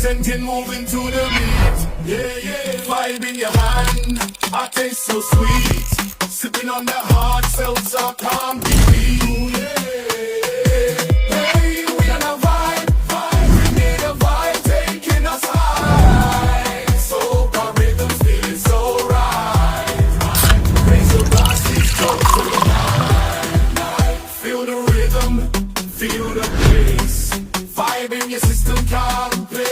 Representing, moving to the beat. Yeah, yeah. Vibe in your hand, I taste so sweet. Sipping on that hard seltzer, can't be beat. Yeah. Hey, we on a vibe. We need a vibe taking us high. So got rhythm feeling so right. Raise your glasses, go to the night. Feel the rhythm, feel the bass. Vibe in your system, can't place.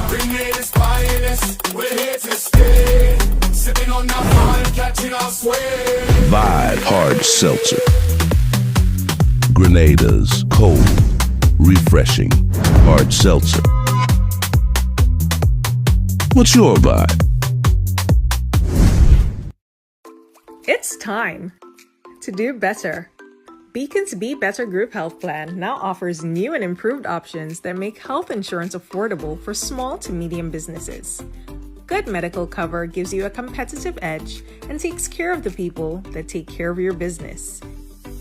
Bring it, inspire us, we're here to stay. Sipping on that vibe, catching our sway. Vibe Hard Seltzer. Grenada's cold, refreshing hard seltzer. What's your vibe? It's time to do better. Beacon's Be Better Group Health Plan now offers new and improved options that make health insurance affordable for small to medium businesses. Good medical cover gives you a competitive edge and takes care of the people that take care of your business.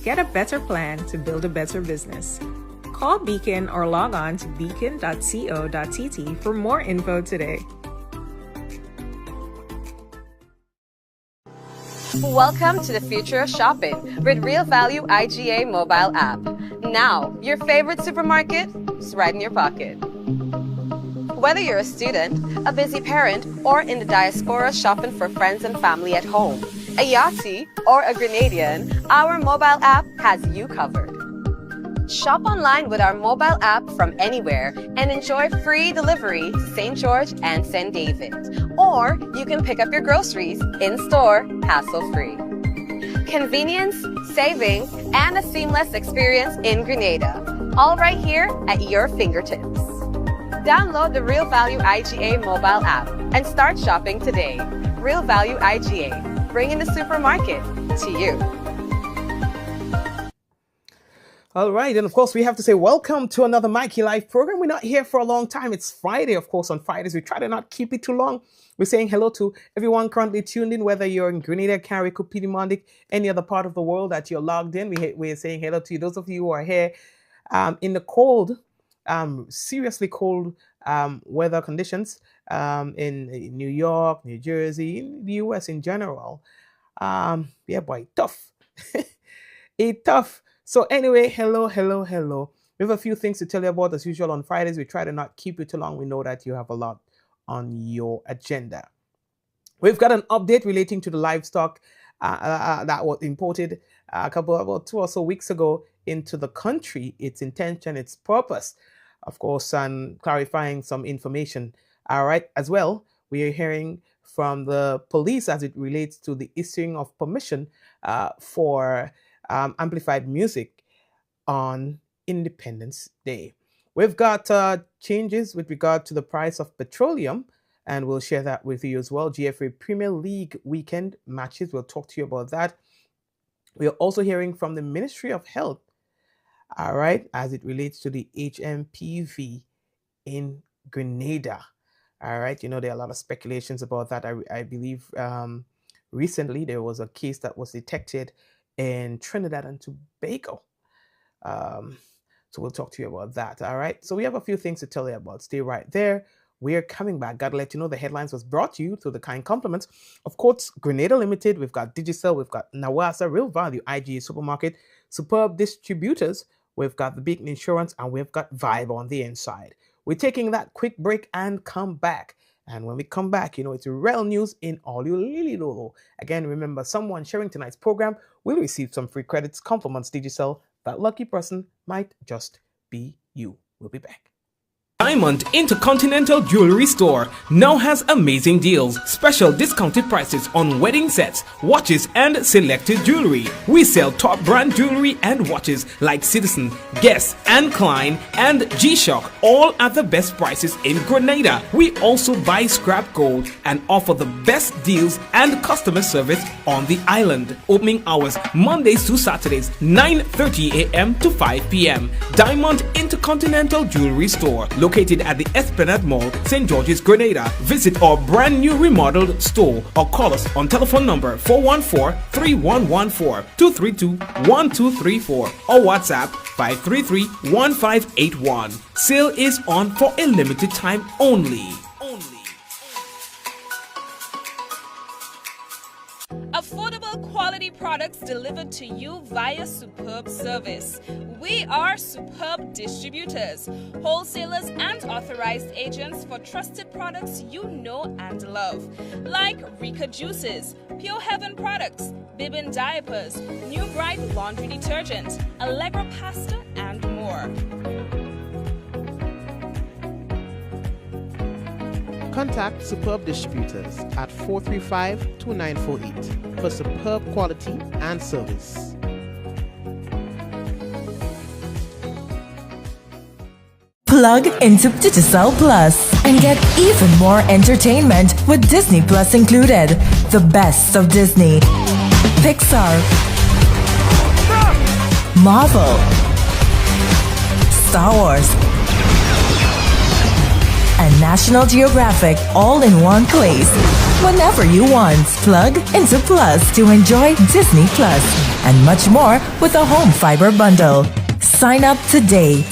Get a better plan to build a better business. Call Beacon or log on to beacon.co.tt for more info today. Welcome to the future of shopping with Real Value IGA mobile app. Now, your favorite supermarket is right in your pocket. Whether you're a student, a busy parent, or in the diaspora shopping for friends and family at home, a Yachty, or a Grenadian, our mobile app has you covered. Shop online with our mobile app from anywhere and enjoy free delivery to St. George and St. David. Or you can pick up your groceries in-store, hassle-free. Convenience, savings, and a seamless experience in Grenada. All right here at your fingertips. Download the Real Value IGA mobile app and start shopping today. Real Value IGA, bringing the supermarket to you. All right, and of course, we have to say welcome to another Mikey Live program. We're not here for a long time. It's Friday, of course. On Fridays, we try to not keep it too long. We're saying hello to everyone currently tuned in, whether you're in Grenada, Carrick, Mondic, any other part of the world that you're logged in. We're saying hello to you. Those of you who are here in the cold, seriously cold weather conditions in New York, New Jersey, in the US in general. Yeah, boy, tough. It's tough. So anyway, hello. We have a few things to tell you about as usual on Fridays. We try to not keep you too long. We know that you have a lot on your agenda. We've got an update relating to the livestock that was imported about 2 or so weeks ago into the country, its intention, its purpose, of course, and clarifying some information. All right, as well, we are hearing from the police as it relates to the issuing of permission for amplified music on Independence Day. We've got changes with regard to the price of petroleum, and we'll share that with you as well. GFA Premier League weekend matches, we'll talk to you about that. We're also hearing from the Ministry of Health, all right, as it relates to the HMPV in Grenada. All right, you know, there are a lot of speculations about that. I believe recently there was a case that was detected in Trinidad and Tobago. So we'll talk to you about that. All right. So we have a few things to tell you about. Stay right there. We're coming back. Got to let you know the headlines was brought to you through the kind compliments. Of course, Grenada Limited. We've got Digicel. We've got Nawasa, Real Value, IGA Supermarket, Superb Distributors. We've got the Beacon Insurance, and we've got Vibe on the inside. We're taking that quick break and come back. And when we come back, you know, it's real news in all you lily lolo. Again, remember, someone sharing tonight's program will receive some free credits, compliments, Digicel. That lucky person might just be you. We'll be back. Diamond Intercontinental Jewelry Store now has amazing deals, special discounted prices on wedding sets, watches, and selected jewelry. We sell top brand jewelry and watches like Citizen, Guess, and Klein, and G-Shock, all at the best prices in Grenada. We also buy scrap gold and offer the best deals and customer service on the island. Opening hours Mondays to Saturdays, 9:30 a.m. to 5 p.m. Diamond Intercontinental Jewelry Store, located at the Esplanade Mall, St. George's, Grenada. Visit our brand new remodeled store or call us on telephone number 414-3114, 232-1234 or WhatsApp 533-1581. Sale is on for a limited time only. Affordable quality products delivered to you via Superb Service. We are Superb Distributors, wholesalers and authorized agents for trusted products you know and love, like Rika Juices, Pure Heaven products, Bibbin diapers, New Bright laundry detergent, Allegra pasta, and more. Contact Superb Distributors at 435-2948 for superb quality and service. Plug into Digicel Plus and get even more entertainment with Disney Plus included. The best of Disney, Pixar, Marvel, Star Wars, and National Geographic all in one place. Whenever you want, plug into Plus to enjoy Disney Plus and much more with a home fiber bundle. Sign up today.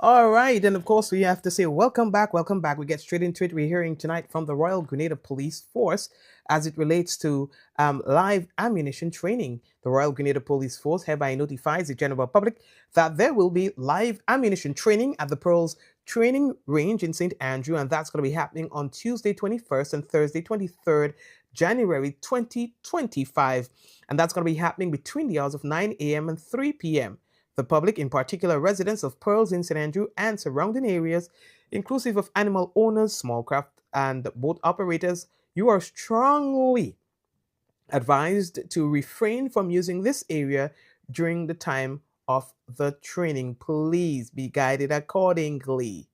All right, and of course we have to say welcome back, welcome back. We get straight into it. We're hearing tonight from the Royal Grenada Police Force as it relates to live ammunition training. The Royal Grenada Police Force hereby notifies the general public that there will be live ammunition training at the Pearls Training Range in St. Andrew, and that's going to be happening on Tuesday 21st and Thursday 23rd January 2025, and that's going to be happening between the hours of 9 a.m. and 3 p.m. The public, in particular residents of Pearls in St. Andrew and surrounding areas, inclusive of animal owners, small craft and boat operators, you are strongly advised to refrain from using this area during the time of the training. Please be guided accordingly.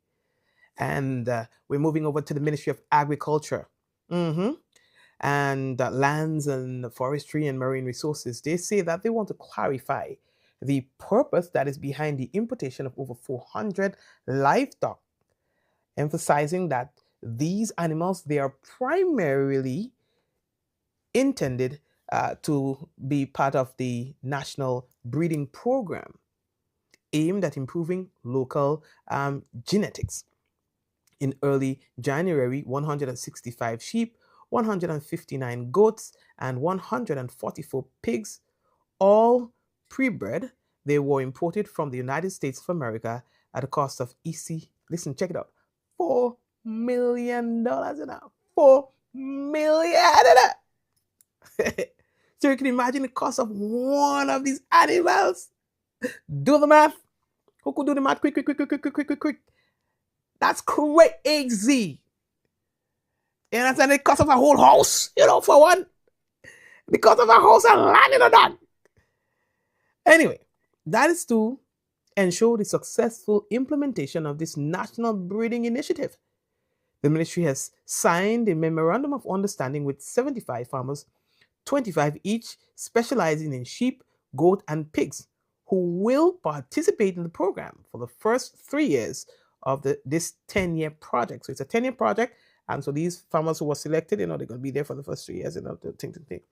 And we're moving over to the Ministry of Agriculture. And Lands and Forestry and Marine Resources. They say that they want to clarify the purpose that is behind the importation of over 400 livestock, emphasizing that these animals, they are primarily intended to be part of the national breeding program aimed at improving local genetics. In early January, 165 sheep, 159 goats, and 144 pigs, all pre-bred, they were imported from the United States of America at a cost of listen, check it out, $4 million now. $4 million. So you can imagine the cost of one of these animals. Do the math. Who could do the math? Quick. That's crazy. You understand the cost of a whole house, for one. The cost of a house and land in a dog. Anyway, that is to ensure the successful implementation of this national breeding initiative. The ministry has signed a memorandum of understanding with 75 farmers, 25 each, specializing in sheep, goat, and pigs, who will participate in the program for the first 3 years of this 10-year project. So it's a 10-year project, and so these farmers who were selected, they're going to be there for the first 3 years, to think.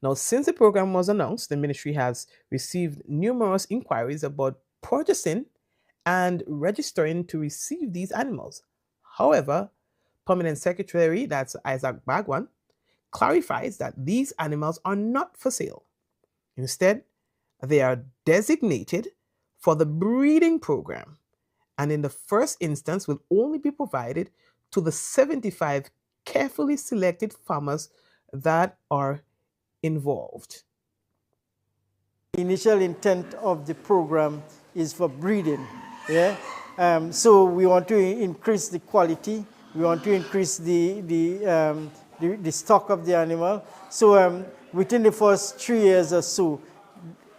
Now, since the program was announced, the ministry has received numerous inquiries about purchasing and registering to receive these animals. However, Permanent Secretary, that's Isaac Bagwan, clarifies that these animals are not for sale. Instead, they are designated for the breeding program, and in the first instance will only be provided to the 75 carefully selected farmers that are involved. The initial intent of the program is for breeding. Yeah. So we want to increase the quality. We want to increase the stock of the animal. So within the first 3 years or so,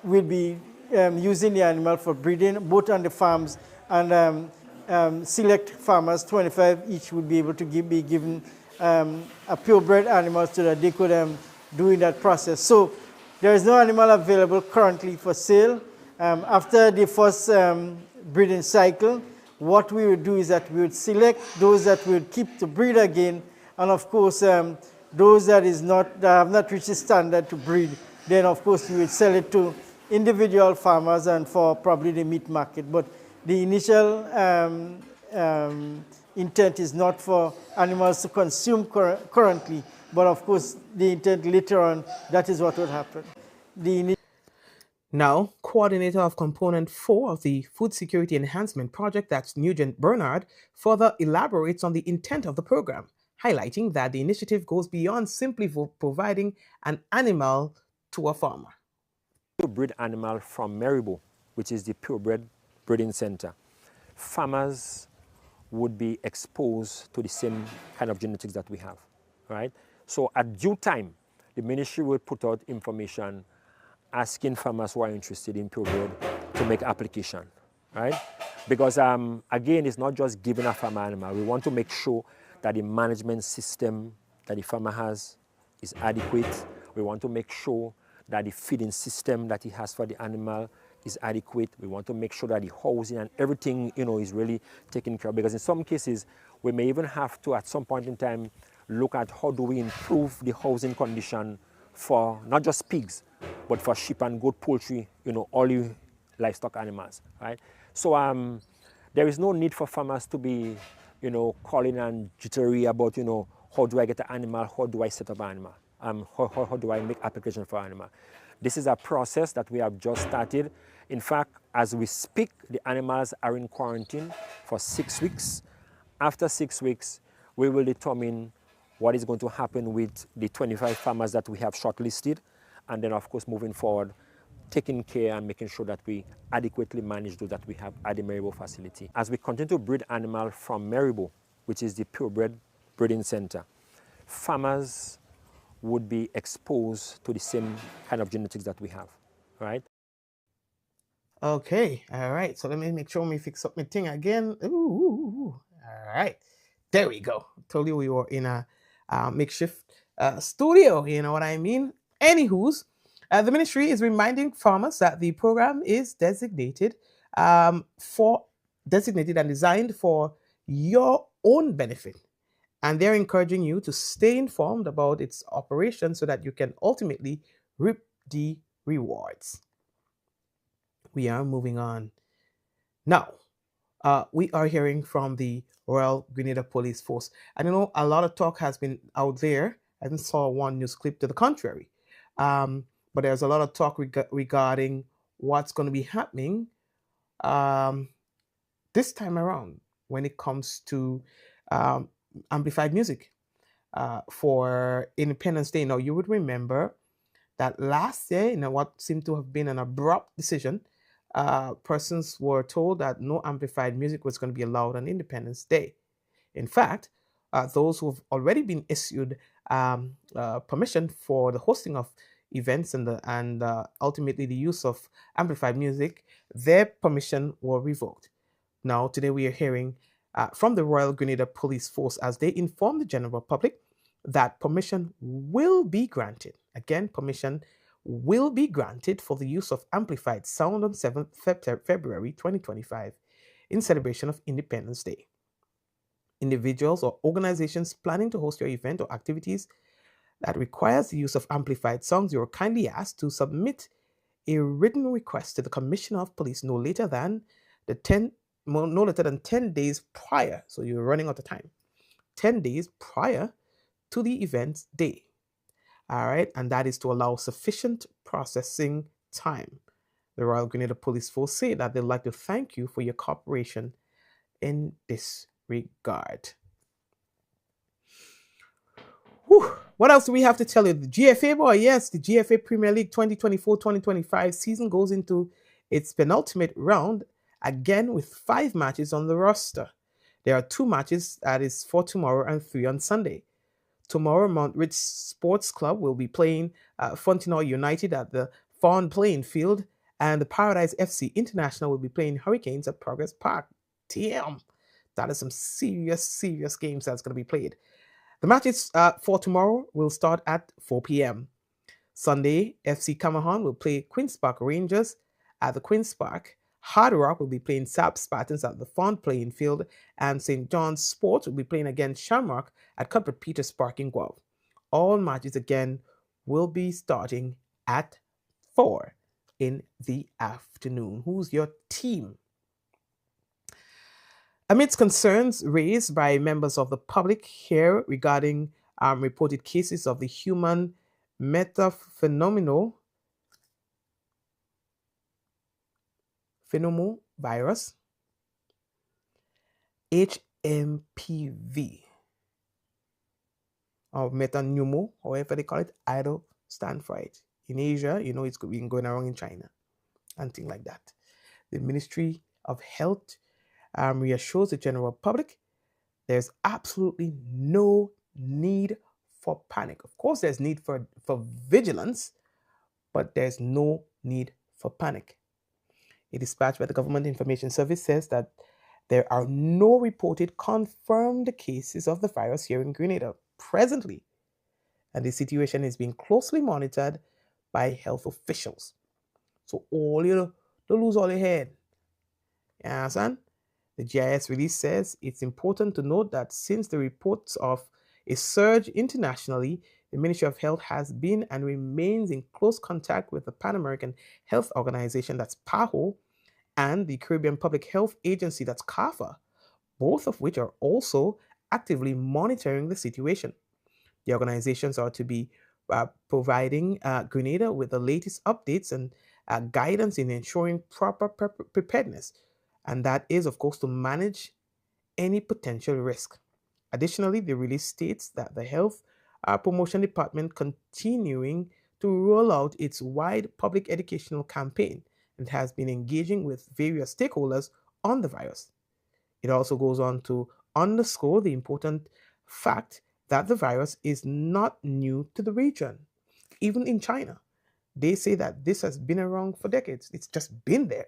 we'll be using the animal for breeding, both on the farms and select farmers, 25 each, would be able to be given a purebred animal so that they could do in that process. So there is no animal available currently for sale. After the first breeding cycle, what we would do is that we would select those that we would keep to breed again, and of course those that have not reached the standard to breed, then of course we would sell it to individual farmers and for probably the meat market. But the initial intent is not for animals to consume currently, but of course the intent later on, that is what would happen. Now, coordinator of Component 4 of the Food Security Enhancement Project, that's Nugent Bernard, further elaborates on the intent of the program, highlighting that the initiative goes beyond simply providing an animal to a farmer. To breed animal from Maribo, which is the purebred breeding center, farmers would be exposed to the same kind of genetics that we have, right? So at due time, the ministry will put out information asking farmers who are interested in purebred to make application, right? Because again, it's not just giving a farmer animal. We want to make sure that the management system that the farmer has is adequate. We want to make sure that the feeding system that he has for the animal is adequate. We want to make sure that the housing and everything, is really taken care of. Because in some cases, we may even have to, at some point in time, look at how do we improve the housing condition for not just pigs, but for sheep and goat, poultry, all the livestock animals, right? So there is no need for farmers to be, calling and jittery about, how do I get an animal, how do I set up an animal, how do I make application for an animal. This is a process that we have just started. In fact, as we speak, the animals are in quarantine for 6 weeks. After 6 weeks, we will determine what is going to happen with the 25 farmers that we have shortlisted, and then of course moving forward, taking care and making sure that we adequately manage those that we have at the Maribo facility. As we continue to breed animal from Maribo, which is the purebred breeding center, farmers would be exposed to the same kind of genetics that we have, right? Okay, all right. So let me make sure we fix up my thing again. Ooh. All right, there we go. Told you we were in a makeshift studio, you know what I mean? Anywho's, the ministry is reminding farmers that the program is designated and designed for your own benefit. And they're encouraging you to stay informed about its operation so that you can ultimately reap the rewards. We are moving on. Now, we are hearing from the Royal Grenada Police Force. And a lot of talk has been out there. I haven't saw one news clip to the contrary. But there's a lot of talk regarding what's going to be happening this time around when it comes to amplified music for Independence Day. Now, you would remember that last year, what seemed to have been an abrupt decision, persons were told that no amplified music was going to be allowed on Independence Day. In fact, those who have already been issued permission for the hosting of events and ultimately the use of amplified music, their permission were revoked. Now, today we are hearing from the Royal Grenada Police Force as they inform the general public that permission will be granted. Again, permission will be granted for the use of amplified sound on 7th February 2025 in celebration of Independence Day. Individuals or organizations planning to host your event or activities that requires the use of amplified songs, you are kindly asked to submit a written request to the Commissioner of Police no later than 10 days prior. So you're running out of time. 10 days prior to the event day. All right, and that is to allow sufficient processing time. The Royal Grenada Police Force say that they'd like to thank you for your cooperation in this regard. Whew. What else do we have to tell you? The GFA, boy, yes, the GFA Premier League 2024-2025 season goes into its penultimate round, again with 5 matches on the roster. There are 2 matches, that is for tomorrow and 3 on Sunday. Tomorrow, Mountrich Sports Club will be playing Fontenoy United at the Fawn Playing Field, and the Paradise FC International will be playing Hurricanes at Progress Park. Damn, that is some serious, serious games that's going to be played. The matches for tomorrow will start at 4 p.m. Sunday, FC Camahan will play Queen's Park Rangers at the Queen's Park. Hard Rock will be playing Sap Spartans at the Fawn Playing Field, and St. John's Sports will be playing against Shamrock at Cuthbert Peters Park in Guelph. All matches again will be starting at 4 in the afternoon. Who's your team? Amidst concerns raised by members of the public here regarding reported cases of the human metaphenomenal virus, HMPV, or metapneumo, however they call it, I don't stand for it. In Asia, it's been going around in China and things like that. The Ministry of Health reassures the general public there's absolutely no need for panic. Of course, there's need for vigilance, but there's no need for panic. A dispatch by the Government Information Service says that there are no reported confirmed cases of the virus here in Grenada presently, and the situation is being closely monitored by health officials. So don't lose all your head. You understand? The GIS release says it's important to note that since the reports of a surge internationally, the Ministry of Health has been and remains in close contact with the Pan American Health Organization, that's PAHO, and the Caribbean Public Health Agency, that's CARPHA, both of which are also actively monitoring the situation. The organizations are to be providing Grenada with the latest updates and guidance in ensuring proper preparedness, and that is, of course, to manage any potential risk. Additionally, the release states that the Health Promotion Department continuing to roll out its wide public educational campaign and has been engaging with various stakeholders on the virus. It also goes on to underscore the important fact that the virus is not new to the region. Even in China, they say that this has been around for decades. It's just been there.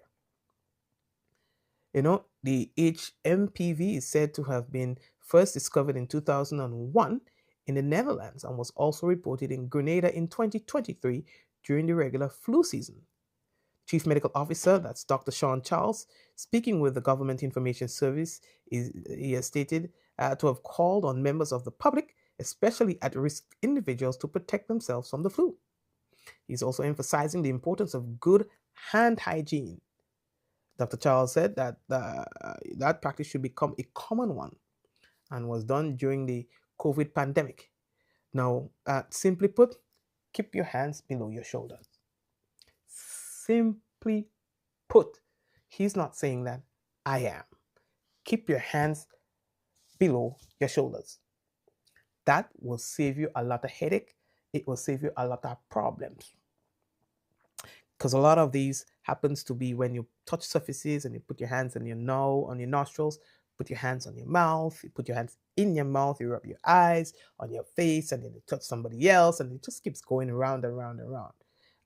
The HMPV is said to have been first discovered in 2001 in the Netherlands and was also reported in Grenada in 2023 during the regular flu season. Chief Medical Officer, that's Dr. Sean Charles, speaking with the Government Information Service, he has stated to have called on members of the public, especially at-risk individuals, to protect themselves from the flu. He's also emphasizing the importance of good hand hygiene. Dr. Charles said that that practice should become a common one and was done during the COVID pandemic. Now, simply put, keep your hands below your shoulders. Simply put, he's not saying that, I am. Keep your hands below your shoulders. That will save you a lot of headache. It will save you a lot of problems. Because a lot of these happens to be when you touch surfaces and you put your hands on your nose, on your nostrils, put your hands on your mouth, you put your hands in your mouth, you rub your eyes, on your face, and then you touch somebody else, and it just keeps going around and around and around.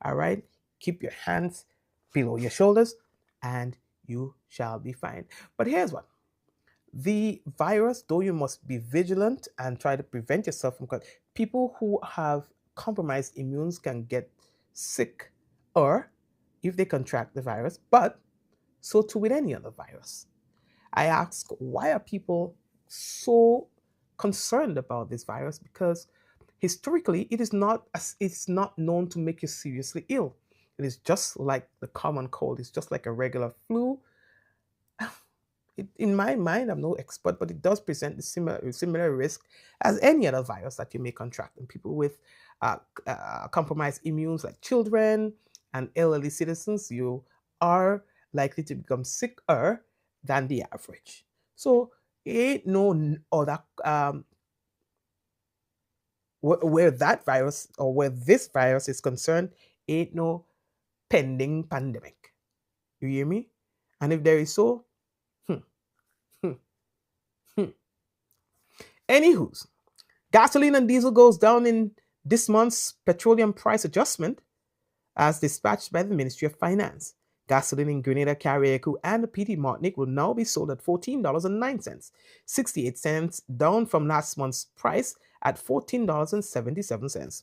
All right? Keep your hands below your shoulders, and you shall be fine. But here's what. The virus, though you must be vigilant and try to prevent yourself from people who have compromised immunes can get sick, or if they contract the virus, but so too with any other virus. I ask, why are people so concerned about this virus? Because historically, it's not known to make you seriously ill. It is just like the common cold. It's just like a regular flu. In my mind, I'm no expert, but it does present the similar risk as any other virus that you may contract. And people with compromised immunes, like children and elderly citizens, you are likely to become sicker than the average. So ain't no other where that virus or where this virus is concerned, ain't no pending pandemic. You hear me? And if there is so, hmm, hmm, hmm. Anywho's, gasoline and diesel goes down in this month's petroleum price adjustment as dispatched by the Ministry of Finance. Gasoline in Grenada, Carriacou, and Petite Martinique will now be sold at $14.09, 68 cents, down from last month's price at $14.77.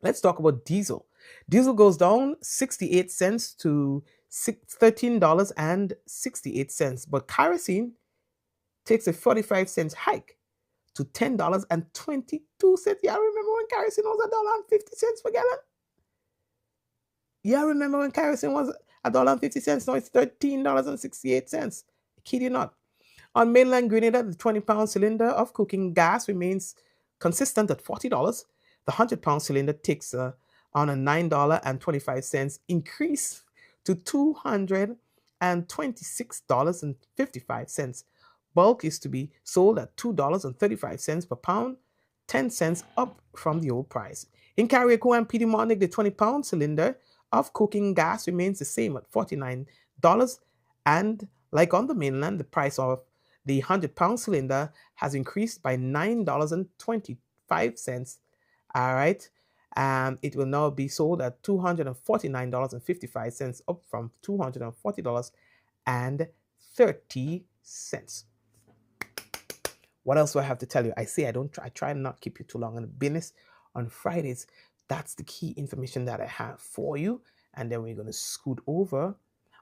Let's talk about diesel. Diesel goes down 68 cents to $13.68, but kerosene takes a 45-cent hike to $10.22. Y'all remember when kerosene was $1.50 per gallon? Y'all remember when kerosene was $1.50? Now it's $13.68. Kid you not. On mainland Grenada, the 20-pound cylinder of cooking gas remains consistent at $40. The 100-pound cylinder takes on a $9.25 increase to $226.55. Bulk is to be sold at $2.35 per pound, 10 cents up from the old price. In Carriacou and Petite Martinique, the 20-pound cylinder of cooking gas remains the same at $49. And like on the mainland, the price of the 100-pound cylinder has increased by $9.25. All right. It will now be sold at $249.55, up from $240.30. What else do I have to tell you? I try not keep you too long on the business on Fridays. That's the key information that I have for you. And then we're going to scoot over.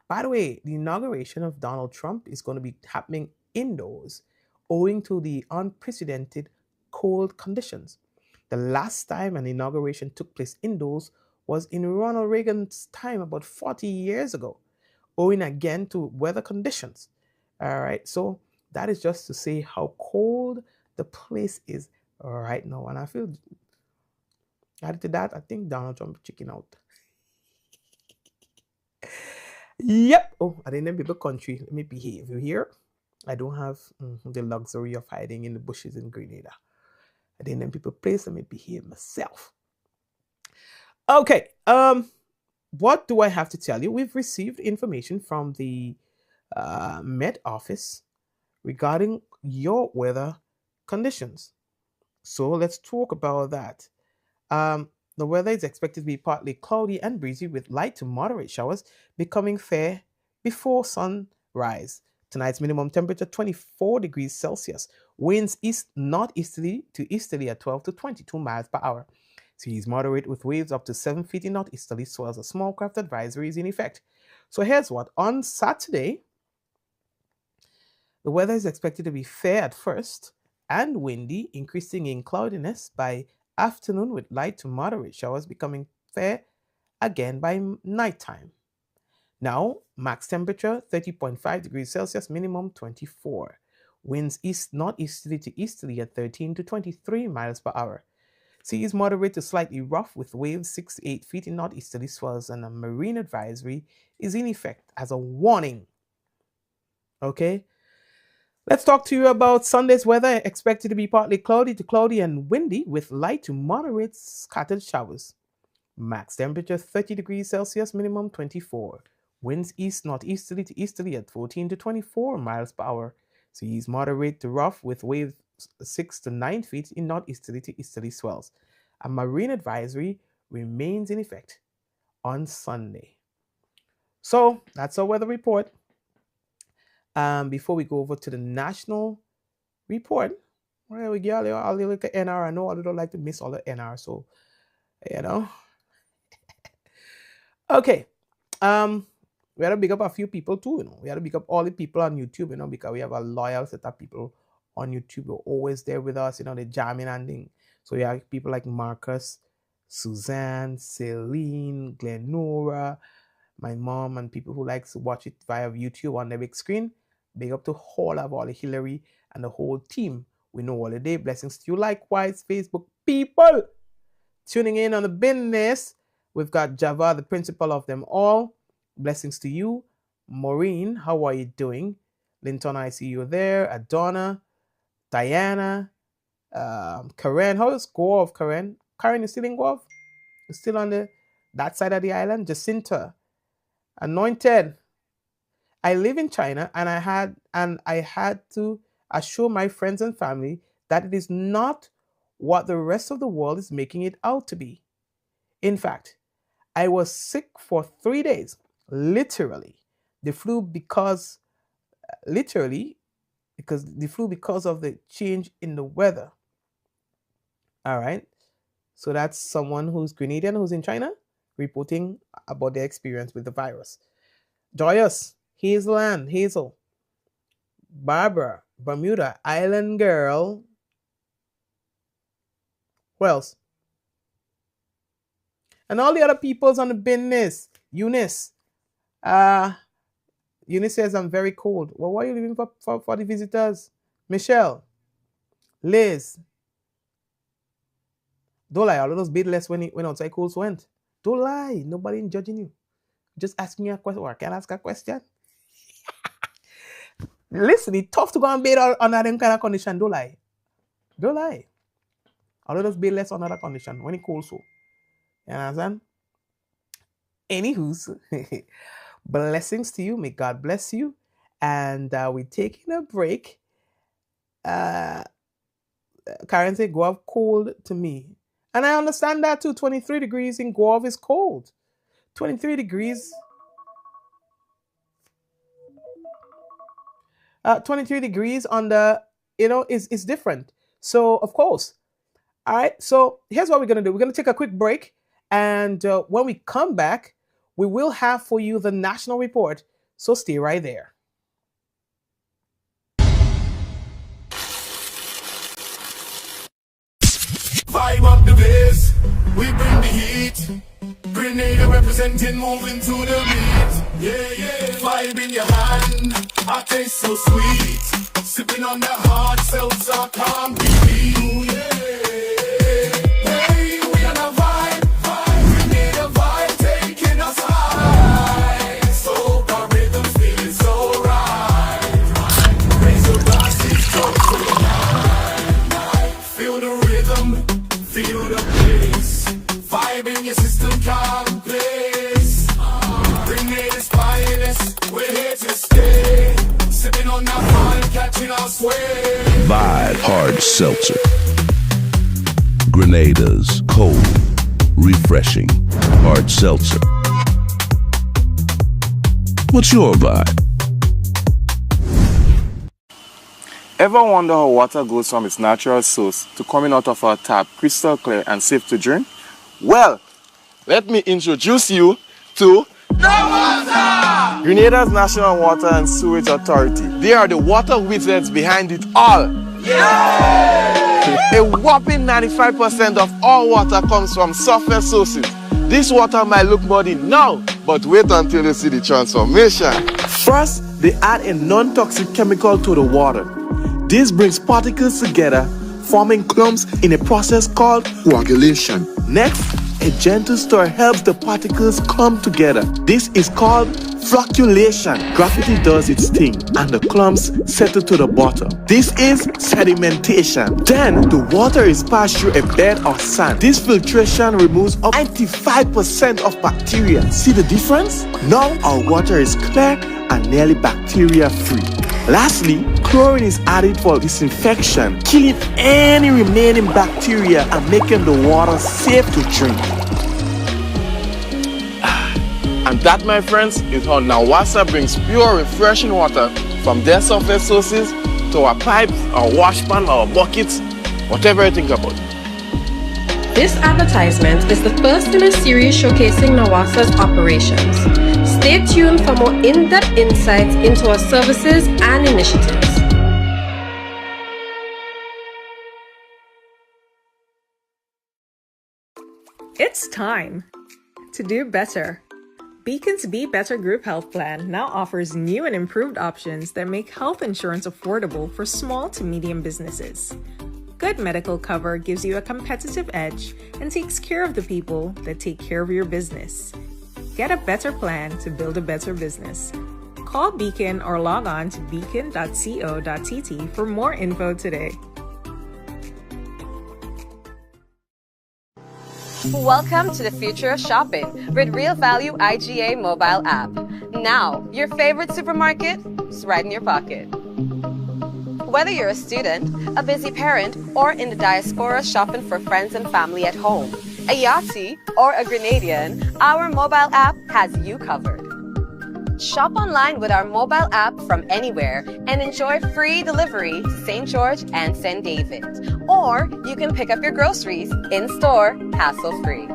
By the way, the inauguration of Donald Trump is going to be happening indoors owing to the unprecedented cold conditions. The last time an inauguration took place indoors was in Ronald Reagan's time about 40 years ago, owing again to weather conditions. All right, so that is just to say how cold the place is right now. And I feel, added to that, I think Donald Trump is checking out. Yep. Oh, I didn't people country. Let me behave. You hear? I don't have the luxury of hiding in the bushes in Grenada. I didn't people place. Let me behave myself. Okay. What do I have to tell you? We've received information from the Met Office regarding your weather conditions. So let's talk about that. The weather is expected to be partly cloudy and breezy with light to moderate showers becoming fair before sunrise. Tonight's minimum temperature 24 degrees Celsius. Winds northeasterly to easterly at 12 to 22 miles per hour. Seas moderate with waves up to 7 feet in northeasterly swells. A small craft advisory is in effect. So here's what. On Saturday, the weather is expected to be fair at first and windy, increasing in cloudiness by afternoon with light to moderate showers becoming fair again by nighttime. Now, max temperature 30.5 degrees Celsius, minimum 24. Winds northeasterly to easterly at 13 to 23 miles per hour. Seas moderate to slightly rough with waves 6 to 8 feet in northeasterly swells, and a marine advisory is in effect as a warning. Okay? Let's talk to you about Sunday's weather. Expected to be partly cloudy to cloudy and windy with light to moderate scattered showers. Max temperature 30 degrees Celsius, minimum 24. Winds northeasterly to easterly at 14 to 24 miles per hour. Seas moderate to rough with waves 6 to 9 feet in northeasterly to easterly swells. A marine advisory remains in effect on Sunday. So that's our weather report. Before we go over to the national report, well, we get all the little NR. I know I don't like to miss all the NR, so you know. Okay. We had to big up a few people too, you know. We had to big up all the people on YouTube, you know, because we have a loyal set of people on YouTube who are always there with us, you know, they jamming and thing. So we have people like Marcus, Suzanne, Celine, Glenora, my mom, and people who like to watch it via YouTube on the big screen. Big up to all of all the Hillary and the whole team. We know all the day. Blessings to you. Likewise, Facebook people tuning in on the business. We've got Java, the principal of them all. Blessings to you. Maureen, how are you doing? Linton, I see you there. Adonna, Diana, Karen. How is Guelph, Karen? Karen, you still in Guelph? You still on that side of the island? Jacinta, Anointed. I live in China, and I had to assure my friends and family that it is not what the rest of the world is making it out to be. In fact, I was sick for 3 days, literally. The flu because of the change in the weather. All right. So that's someone who's Grenadian, who's in China, reporting about their experience with the virus. Joyous, Hazel, Barbara, Bermuda, Island Girl. Who else? And all the other peoples on the business. Eunice. Eunice says, I'm very cold. Well, why are you leaving for the visitors? Michelle. Liz. Don't lie. All of those bid less when outside cold went. Don't lie. Nobody judging you. Just asking you a question. Or can I ask a question? Listen, it's tough to go and bid under them kind of condition. Don't lie. Don't lie. All of those bid less under that condition when it cold so. You understand? Anywho's, blessings to you. May God bless you. And we're taking a break. Karen said, Guave cold to me. And I understand that too. 23 degrees in Guave is cold. 23 degrees. 23 degrees on the, is different. So, of course. All right. So, here's what we're going to do. We're going to take a quick break. And when we come back, we will have for you the national report. So, stay right there. Vibe up the bass, we bring the heat. Grenada representing, moving to the beat. Yeah. Vibe in your hand, I taste so sweet. Sipping on that hard seltzer, can't be beat. Hey, we on a vibe. Grenada vibe taking us high. Soca rhythms feeling so right. Raise your glasses, talk to the night. Feel the rhythm. Feel the bass, vibe in your system, can't place. Grenada's finest, we're here to stay. Sipping on that wine, catching our sway. Vibe Hard Seltzer. Grenada's cold, refreshing hard seltzer. What's your vibe? Ever wonder how water goes from its natural source to coming out of our tap crystal clear and safe to drink? Well, let me introduce you to Water! Grenada's National Water and Sewage Authority. They are the water wizards behind it all. Yay! A whopping 95% of all water comes from surface sources. This water might look muddy now, but wait until you see the transformation. First, they add a non-toxic chemical to the water. This brings particles together, forming clumps in a process called coagulation. Next, a gentle stir helps the particles come together. This is called flocculation. Gravity does its thing, and the clumps settle to the bottom. This is sedimentation. Then, the water is passed through a bed of sand. This filtration removes up 95% of bacteria. See the difference? Now, our water is clear and nearly bacteria-free. Lastly, chlorine is added for disinfection, killing any remaining bacteria and making the water safe to drink. And that, my friends, is how Nawasa brings pure, refreshing water from their surface sources to our pipes, our wash pan, our buckets, whatever you think about. This advertisement is the first in a series showcasing Nawasa's operations. Stay tuned for more in-depth insights into our services and initiatives. It's time to do better. Beacon's Be Better Group Health Plan now offers new and improved options that make health insurance affordable for small to medium businesses. Good medical cover gives you a competitive edge and takes care of the people that take care of your business. Get a better plan to build a better business. Call Beacon or log on to beacon.co.tt for more info today. Welcome to the future of shopping with Real Value IGA mobile app. Now, your favorite supermarket is right in your pocket. Whether you're a student, a busy parent, or in the diaspora shopping for friends and family at home, a Yachty, or a Grenadian, our mobile app has you covered. Shop online with our mobile app from anywhere and enjoy free delivery to St. George and St. David. Or you can pick up your groceries in-store, hassle-free.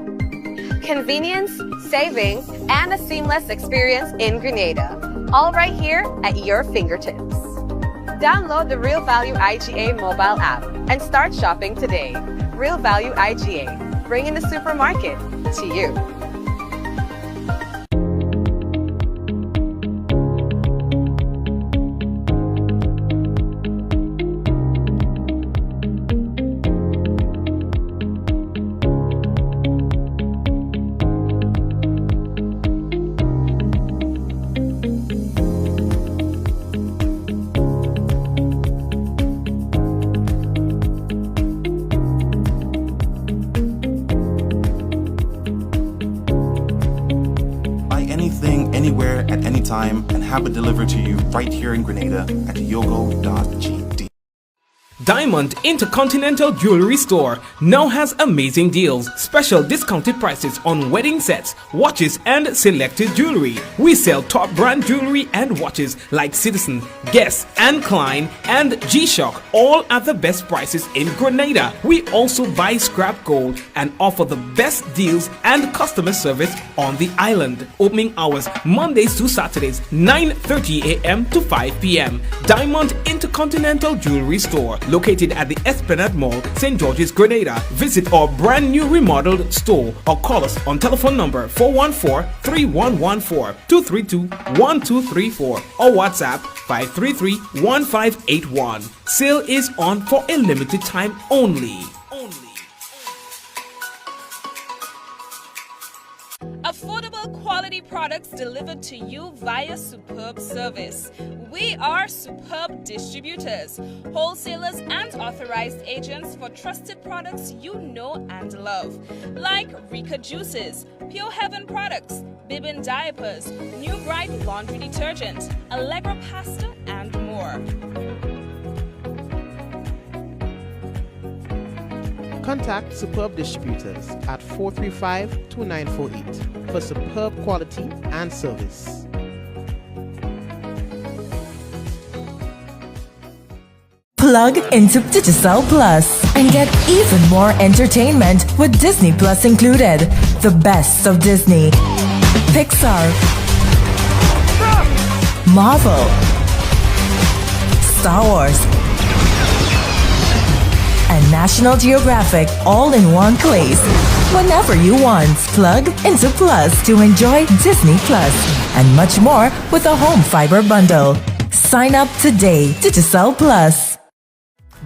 Convenience, savings, and a seamless experience in Grenada. All right here at your fingertips. Download the Real Value IGA mobile app and start shopping today. Real Value IGA, bringing the supermarket to you. Anywhere at any time and have it delivered to you right here in Grenada at yogo.gd. Diamond Intercontinental Jewelry Store now has amazing deals, special discounted prices on wedding sets, watches and selected jewelry. We sell top brand jewelry and watches like Citizen, Guess and Klein and G-Shock, all at the best prices in Grenada. We also buy scrap gold and offer the best deals and customer service on the island. Opening hours Mondays to Saturdays 9:30 a.m. to 5 p.m. Diamond Intercontinental Jewelry Store, located at the Esplanade Mall, St. George's, Grenada. Visit our brand new remodeled store or call us on telephone number 414-3114, 232-1234 or WhatsApp 533-1581. Sale is on for a limited time only. Affordable quality products delivered to you via superb service. We are superb distributors, wholesalers and authorized agents for trusted products you know and love. Like Rika Juices, Pure Heaven products, Bibbin diapers, New Bright laundry detergent, Allegra pasta and more. Contact Superb Distributors at 435-2948 for superb quality and service. Plug into Digicel Plus and get even more entertainment with Disney Plus included. The best of Disney, Pixar, Marvel, Star Wars, and National Geographic all in one place. Whenever you want, plug into Plus to enjoy Disney Plus and much more with a home fiber bundle. Sign up today. Digicel Plus.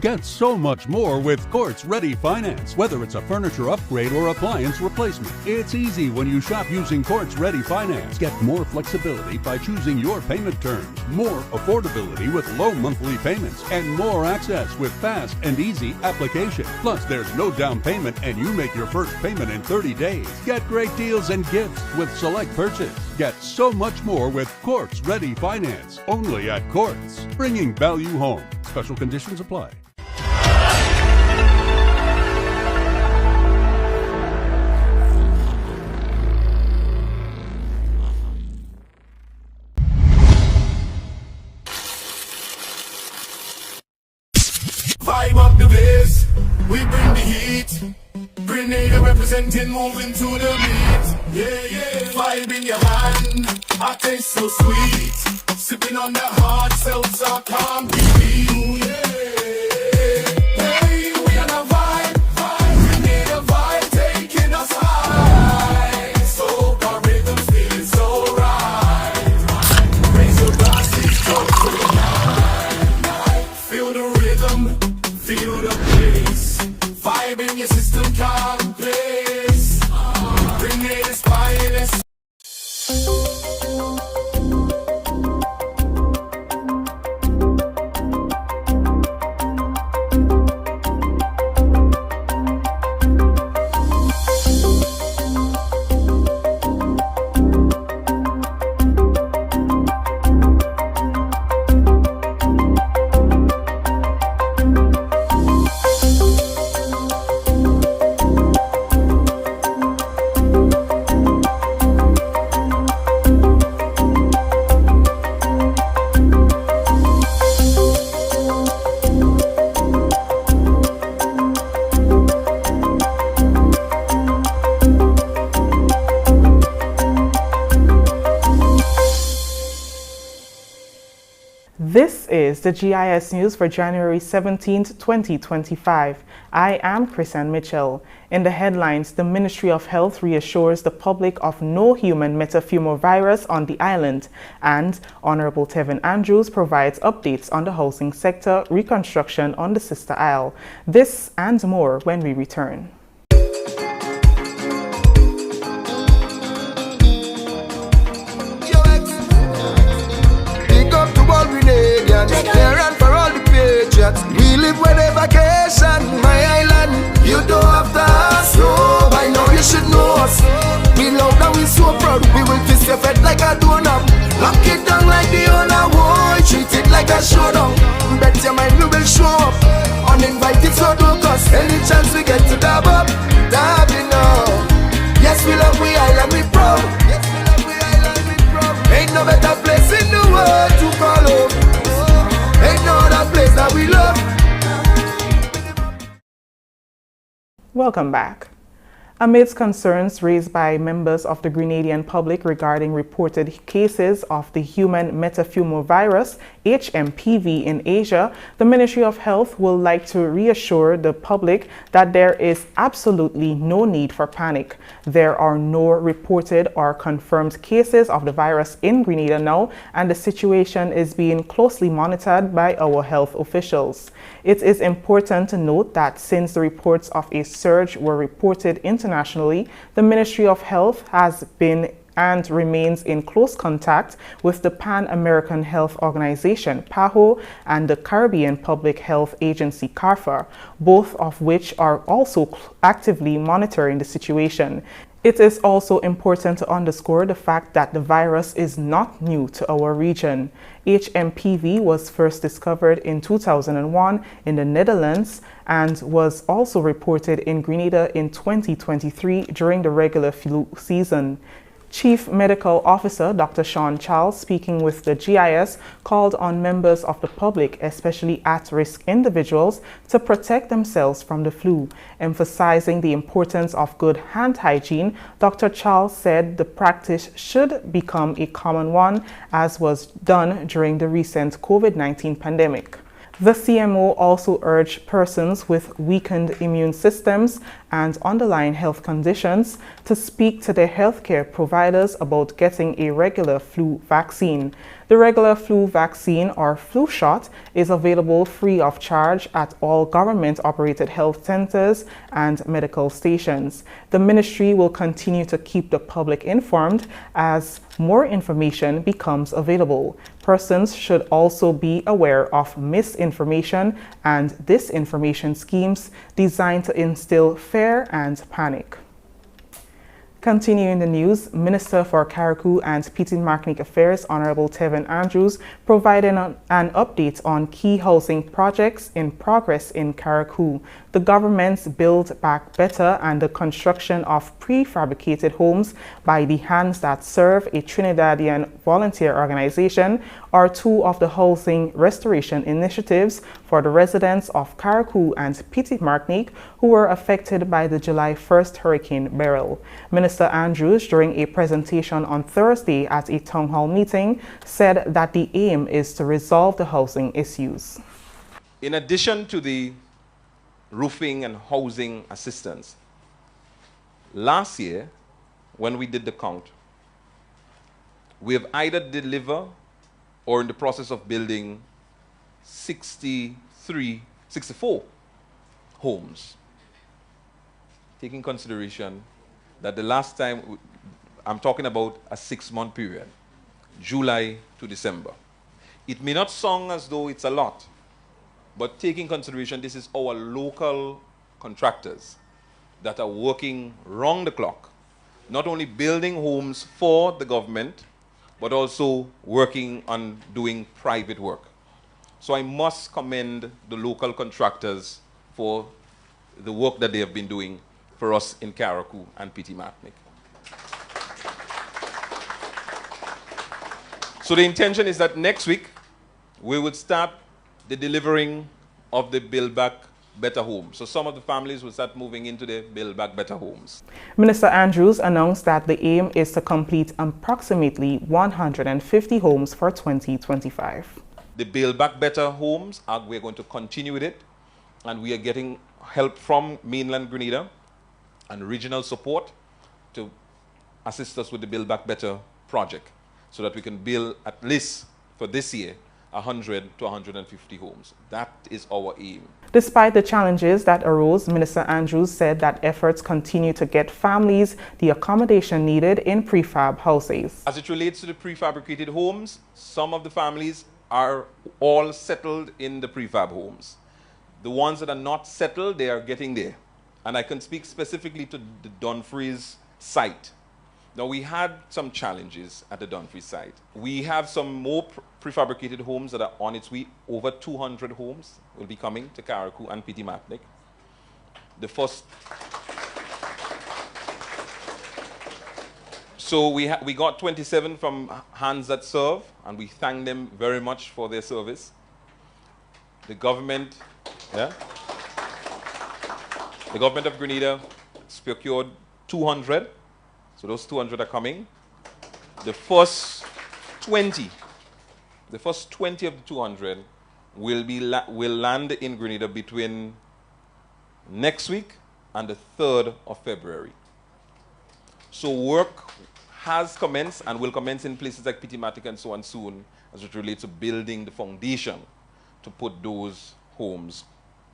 Get so much more with Quartz Ready Finance. Whether it's a furniture upgrade or appliance replacement, it's easy when you shop using Quartz Ready Finance. Get more flexibility by choosing your payment terms, more affordability with low monthly payments, and more access with fast and easy application. Plus, there's no down payment and you make your first payment in 30 days. Get great deals and gifts with select purchase. Get so much more with Quartz Ready Finance. Only at Quartz. Bringing value home. Special conditions apply. Vibe up the bass, we bring the heat. Grenada representing, moving to the beat. Yeah, yeah, vibe in your hand, I taste so sweet. Sipping on that hard seltzer, can't be beat. Yeah, hey, we on a vibe, Grenada vibe taking us high. Soca rhythms feeling so right. Raise your glasses, go to the night. Feel the rhythm. Feel the place, vibe in your system can't place. Bring it as finest. This is the GIS News for January 17th, 2025. I am Chrisanne Mitchell. In the headlines, the Ministry of Health reassures the public of no human metapneumovirus on the island, and Honorable Tevin Andrews provides updates on the housing sector reconstruction on the Sister Isle. This and more when we return. There and for all the patriots, we live with a vacation, my island. You don't have to ask, no, by now you should know us. We love that we so proud, we will kiss your fed like a donut. Lock it down like the owner, boy, treat it like a showdown. Bet your mind we will show up, uninvited so don't cost. Any chance we get to dab up, dab it now. Yes, we love we island, we proud. Yes, we love we island, we proud. Ain't no better place in the world to call home. Ain't no other place that we love. Welcome back. Amidst concerns raised by members of the Grenadian public regarding reported cases of the human metapneumovirus, HMPV, in Asia, the Ministry of Health would like to reassure the public that there is absolutely no need for panic. There are no reported or confirmed cases of the virus in Grenada now, and the situation is being closely monitored by our health officials. It is important to note that since the reports of a surge were reported internationally, the Ministry of Health has been and remains in close contact with the Pan-American Health Organization, PAHO, and the Caribbean Public Health Agency, CARPHA, both of which are also actively monitoring the situation. It is also important to underscore the fact that the virus is not new to our region. HMPV was first discovered in 2001 in the Netherlands and was also reported in Grenada in 2023 during the regular flu season. Chief Medical Officer Dr. Sean Charles, speaking with the GIS, called on members of the public, especially at-risk individuals, to protect themselves from the flu. Emphasizing the importance of good hand hygiene, Dr. Charles said the practice should become a common one, as was done during the recent COVID-19 pandemic. The CMO also urged persons with weakened immune systems and underlying health conditions to speak to their healthcare providers about getting a regular flu vaccine. The regular flu vaccine, or flu shot, is available free of charge at all government-operated health centers and medical stations. The ministry will continue to keep the public informed as more information becomes available. Persons should also be aware of misinformation and disinformation schemes designed to instill fear and panic. Continuing the news, Minister for Carriacou and Petit-Martinique Affairs, Honorable Tevin Andrews, provided an update on key housing projects in progress in Carriacou. The government's Build Back Better and the construction of prefabricated homes by the Hands That Serve, a Trinidadian volunteer organization, are two of the housing restoration initiatives for the residents of Carriacou and Petit-Martinique who were affected by the July 1st Hurricane Beryl. Minister Andrews, during a presentation on Thursday at a town hall meeting, said that the aim is to resolve the housing issues. In addition to the roofing and housing assistance, last year, when we did the count, we have either delivered or in the process of building 64 homes, taking consideration that the last time, I'm talking about a 6-month period, July to December. It may not sound as though it's a lot, but taking consideration this is our local contractors that are working round the clock, not only building homes for the government, but also working on doing private work. So I must commend the local contractors for the work that they have been doing for us in Carriacou and Petit-Martinique. So the intention is that next week we would start the delivering of the Build Back Better homes. So some of the families will start moving into the Build Back Better homes. Minister Andrews announced that the aim is to complete approximately 150 homes for 2025. The Build Back Better homes, we're going to continue with it. And we are getting help from mainland Grenada and regional support to assist us with the Build Back Better project so that we can build at least for this year 100 to 150 homes. That is our aim. Despite the challenges that arose, Minister Andrews said that efforts continue to get families the accommodation needed in prefab houses. As it relates to the prefabricated homes, some of the families are all settled in the prefab homes. The ones that are not settled, they are getting there. And I can speak specifically to the Dumfries site. Now, we had some challenges at the Dumfries site. We have some more prefabricated homes that are on its way. Over 200 homes will be coming to Carriacou and Petit Matnick. The first... So we got 27 from Hands That Serve, and we thank them very much for their service. The government, the government of Grenada procured 200. So those 200 are coming. The first 20 of the 200 will land in Grenada between next week and the 3rd of February. So work has commenced and will commence in places like Petit Matnick and so on soon as it relates to building the foundation to put those homes,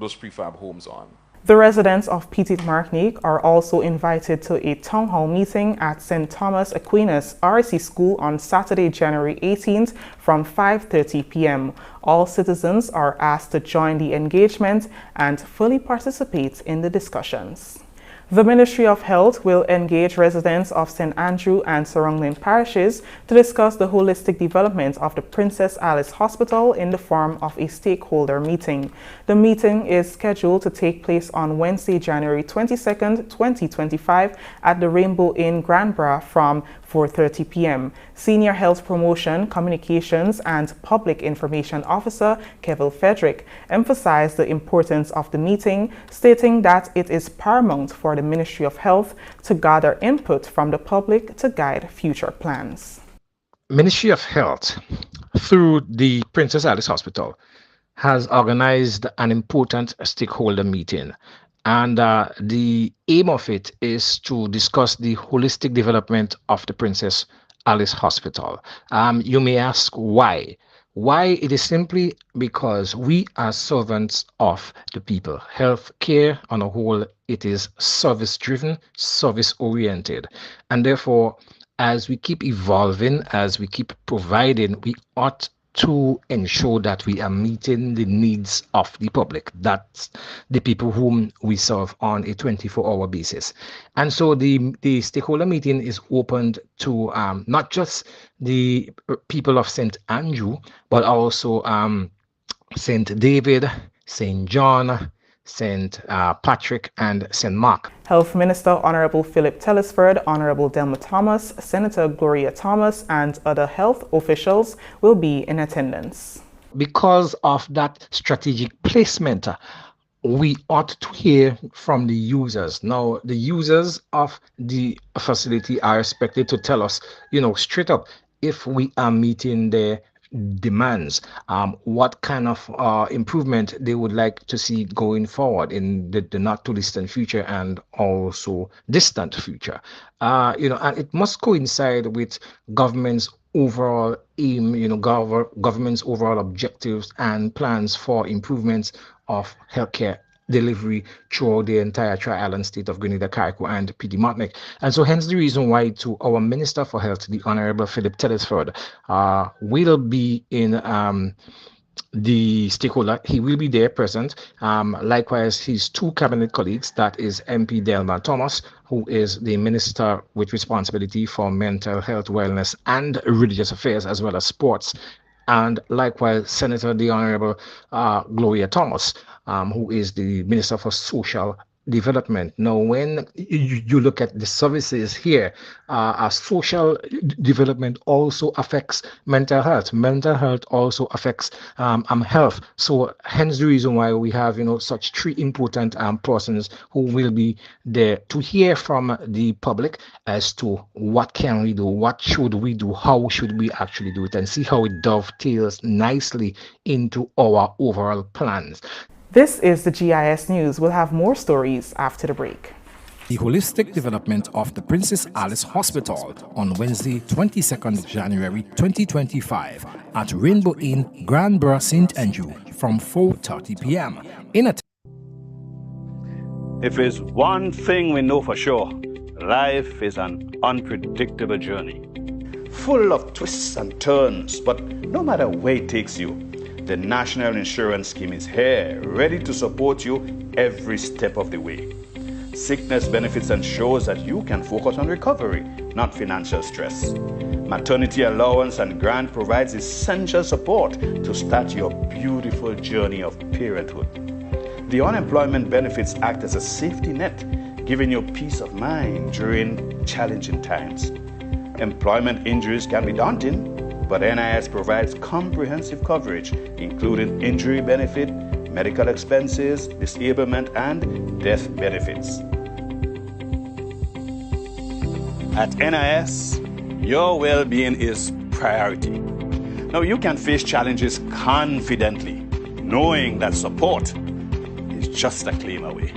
those prefab homes on. The residents of Petit Matnick are also invited to a town hall meeting at St. Thomas Aquinas RC School on Saturday, January 18th from 5:30 p.m. All citizens are asked to join the engagement and fully participate in the discussions. The Ministry of Health will engage residents of St. Andrew and surrounding parishes to discuss the holistic development of the Princess Alice Hospital in the form of a stakeholder meeting. The meeting is scheduled to take place on Wednesday, January 22nd, 2025 at the Rainbow Inn, Granbra from 4:30 p.m. Senior Health Promotion, Communications and Public Information Officer Kevin Frederick emphasized the importance of the meeting, stating that it is paramount for the Ministry of Health to gather input from the public to guide future plans. Ministry of Health, through the Princess Alice Hospital, has organized an important stakeholder meeting. And the aim of it is to discuss the holistic development of the Princess Alice Hospital. You may ask why. Why? It is simply because we are servants of the people. Healthcare on a whole, it is service-driven, service-oriented. And therefore, as we keep evolving, as we keep providing, we ought to ensure that we are meeting the needs of the public. That's the people whom we serve on a 24-hour basis. And so the stakeholder meeting is opened to not just the people of St. Andrew, but also St. David, St. John, St. Patrick, and St. Mark. Health Minister Honorable Philip Telesford, Honorable Delma Thomas, Senator Gloria Thomas, and other health officials will be in attendance. Because of that strategic placement, we ought to hear from the users. Now, the users of the facility are expected to tell us, straight up, if we are meeting their demands, what kind of improvement they would like to see going forward in the not too distant future and also distant future. And it must coincide with government's overall aim, government's overall objectives and plans for improvements of healthcare delivery throughout the entire Tri-Island state of Grenada, Carriacou, and Petit Matnick. And so hence the reason why to our Minister for Health, the Honorable Philip Telesford, will be in the stakeholder. He will be there present. Likewise, his two cabinet colleagues, that is MP Delma Thomas, who is the Minister with responsibility for mental health, wellness, and religious affairs, as well as sports. And likewise, Senator the Honorable Gloria Thomas, who is the Minister for Social development. Now, when you look at the services here, social development also affects mental health. Mental health also affects health. So hence the reason why we have, such three important persons who will be there to hear from the public as to what can we do, what should we do, how should we actually do it, and see how it dovetails nicely into our overall plans. This is the GIS News. We'll have more stories after the break. The holistic development of the Princess Alice Hospital on Wednesday, 22nd January 2025 at Rainbow Inn, Granborough, St. Andrew from 4:30 p.m. If there's one thing we know for sure, life is an unpredictable journey, full of twists and turns, but no matter where it takes you, the National Insurance Scheme is here, ready to support you every step of the way. Sickness benefits ensures that you can focus on recovery, not financial stress. Maternity allowance and grant provides essential support to start your beautiful journey of parenthood. The unemployment benefits act as a safety net, giving you peace of mind during challenging times. Employment injuries can be daunting, but NIS provides comprehensive coverage, including injury benefit, medical expenses, disablement, and death benefits. At NIS, your well-being is priority. Now you can face challenges confidently, knowing that support is just a claim away.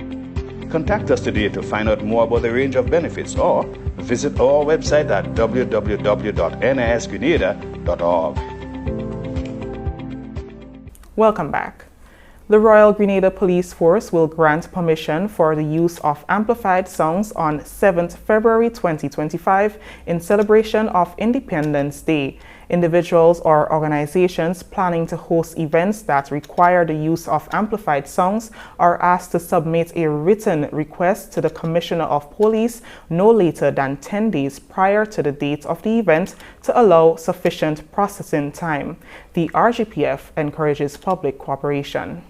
Contact us today to find out more about the range of benefits or visit our website at www.nisgrenada.org. Welcome back. The Royal Grenada Police Force will grant permission for the use of amplified sounds on 7th February 2025 in celebration of Independence Day. Individuals or organizations planning to host events that require the use of amplified sounds are asked to submit a written request to the Commissioner of Police no later than 10 days prior to the date of the event to allow sufficient processing time. The RGPF encourages public cooperation.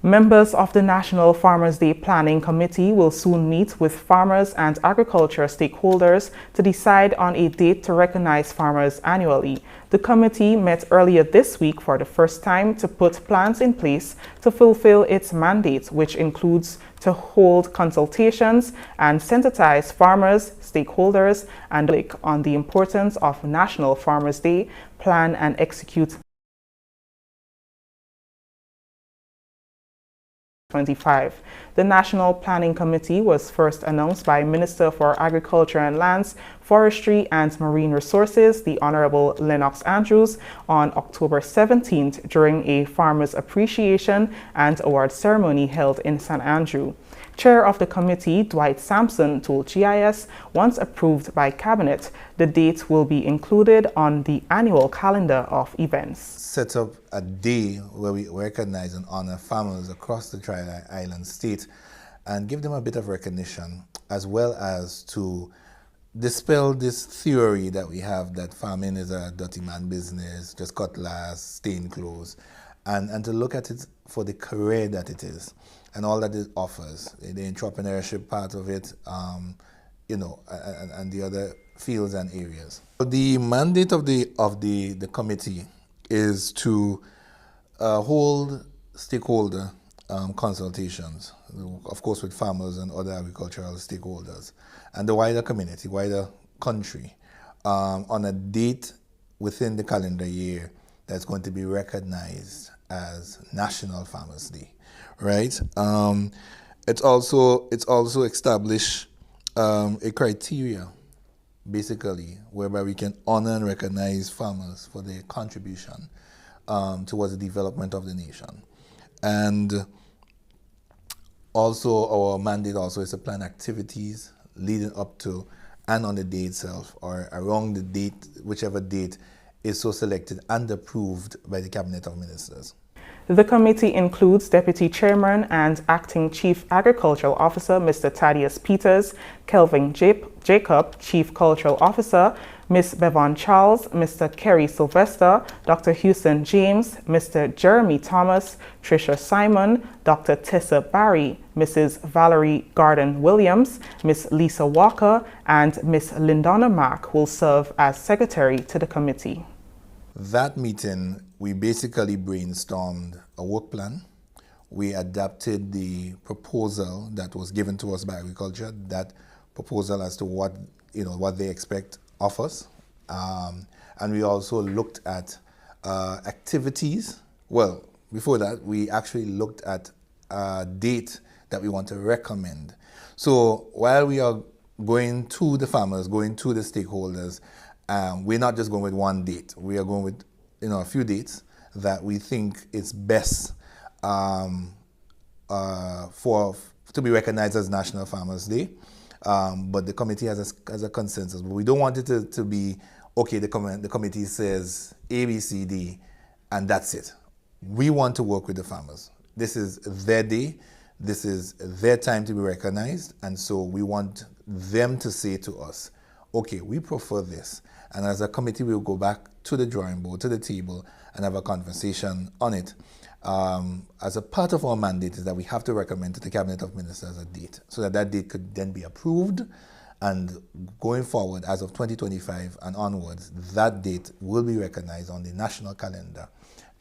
Members of the National Farmers' Day Planning Committee will soon meet with farmers and agriculture stakeholders to decide on a date to recognize farmers annually. The committee met earlier this week for the first time to put plans in place to fulfill its mandate, which includes to hold consultations and sensitize farmers, stakeholders, and public on the importance of National Farmers' Day, plan and execute 2025. The National Planning Committee was first announced by Minister for Agriculture and Lands, Forestry and Marine Resources, the Honorable Lennox Andrews, on October 17th during a Farmers Appreciation and Award ceremony held in St. Andrew. Chair of the committee, Dwight Sampson, told GIS, once approved by Cabinet, the date will be included on the annual calendar of events. Set up a day where we recognize and honor farmers across the Tri-Island state and give them a bit of recognition, as well as to dispel this theory that we have that farming is a dirty man business, just cutlass, stained clothes, and to look at it for the career that it is and all that it offers, the entrepreneurship part of it, and the other fields and areas. The mandate of the committee is to hold stakeholder consultations, of course with farmers and other agricultural stakeholders, and the wider community, wider country, on a date within the calendar year that's going to be recognized as National Farmers' Day, right? It's also established a criteria, basically, whereby we can honor and recognize farmers for their contribution towards the development of the nation. And also our mandate also is to plan activities leading up to and on the day itself, or around the date, whichever date is so selected and approved by the Cabinet of Ministers. The committee includes Deputy Chairman and Acting Chief Agricultural Officer Mr. Thaddeus Peters, Kelvin Jacob, Chief Cultural Officer, Ms. Bevan Charles, Mr. Kerry Sylvester, Dr. Houston James, Mr. Jeremy Thomas, Tricia Simon, Dr. Tessa Barry, Mrs. Valerie Garden Williams, Ms. Lisa Walker, and Ms. Lindona Mack will serve as secretary to the committee. That meeting, we basically brainstormed a work plan. We adapted the proposal that was given to us by agriculture, that proposal as to what they expect of us. And we also looked at activities. Well, before that, we actually looked at a date that we want to recommend. So while we are going to the farmers, going to the stakeholders, we're not just going with one date. We are going with a few dates that we think is best to be recognized as National Farmers Day. But the committee has a consensus. But we don't want it to be, okay, the committee says A, B, C, D, and that's it. We want to work with the farmers. This is their day. This is their time to be recognized. And so we want them to say to us, okay, we prefer this. And as a committee, we'll go back to the drawing board, to the table, and have a conversation on it. As a part of our mandate is that we have to recommend to the Cabinet of Ministers a date, so that date could then be approved. And going forward, as of 2025 and onwards, that date will be recognized on the national calendar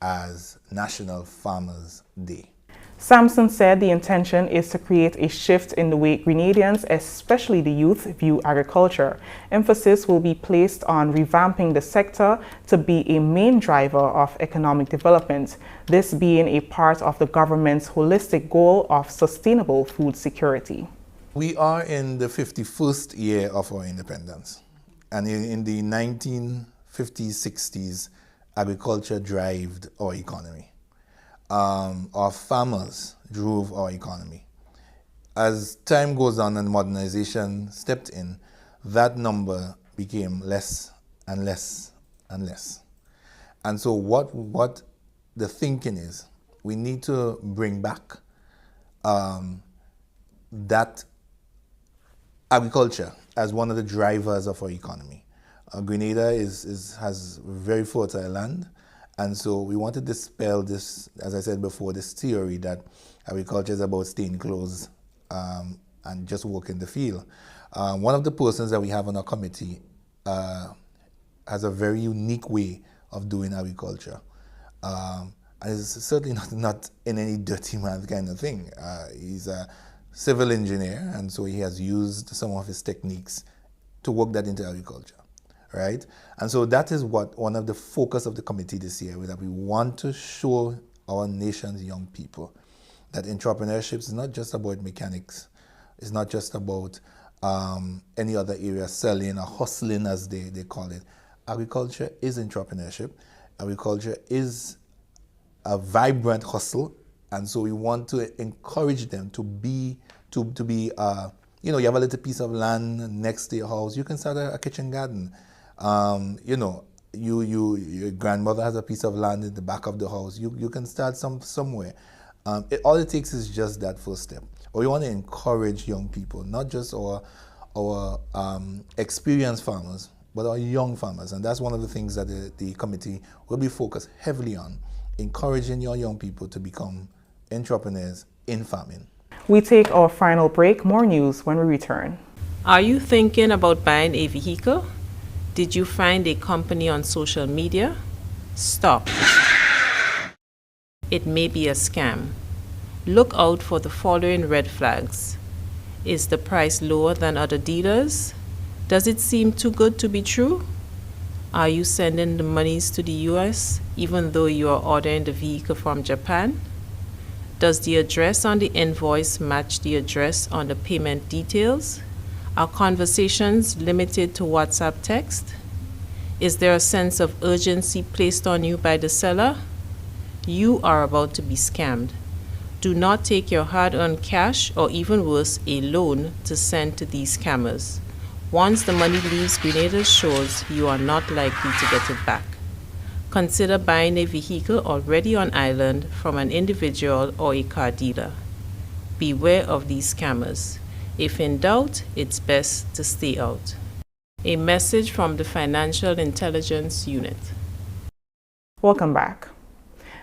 as National Farmers Day. Sampson said the intention is to create a shift in the way Grenadians, especially the youth, view agriculture. Emphasis will be placed on revamping the sector to be a main driver of economic development, this being a part of the government's holistic goal of sustainable food security. We are in the 51st year of our independence. And in the 1950s, 60s, agriculture drove our economy. Our farmers drove our economy. As time goes on and modernization stepped in, that number became less and less and less. And so what the thinking is, we need to bring back that agriculture as one of the drivers of our economy. Grenada has very fertile land. And so we want to dispel this, as I said before, this theory that agriculture is about staying close and just work in the field. One of the persons that we have on our committee has a very unique way of doing agriculture. And it's certainly not in any dirty man kind of thing. He's a civil engineer, and so he has used some of his techniques to work that into agriculture. Right? And so that is what one of the focus of the committee this year, that we want to show our nation's young people that entrepreneurship is not just about mechanics. It's not just about any other area, selling or hustling as they call it. Agriculture is entrepreneurship. Agriculture is a vibrant hustle. And so we want to encourage them to be, you have a little piece of land next to your house. You can start a kitchen garden. Your grandmother has a piece of land in the back of the house. You can start somewhere. All it takes is just that first step. Or we want to encourage young people, not just our experienced farmers, but our young farmers. And that's one of the things that the committee will be focused heavily on, encouraging your young people to become entrepreneurs in farming. We take our final break. More news when we return. Are you thinking about buying a vehicle? Did you find a company on social media? Stop. It may be a scam. Look out for the following red flags. Is the price lower than other dealers? Does it seem too good to be true? Are you sending the monies to the US even though you are ordering the vehicle from Japan? Does the address on the invoice match the address on the payment details? Are conversations limited to WhatsApp text? Is there a sense of urgency placed on you by the seller? You are about to be scammed. Do not take your hard-earned cash or even worse, a loan to send to these scammers. Once the money leaves Grenada's shores, you are not likely to get it back. Consider buying a vehicle already on island from an individual or a car dealer. Beware of these scammers. If in doubt, it's best to stay out. A message from the Financial Intelligence Unit. Welcome back.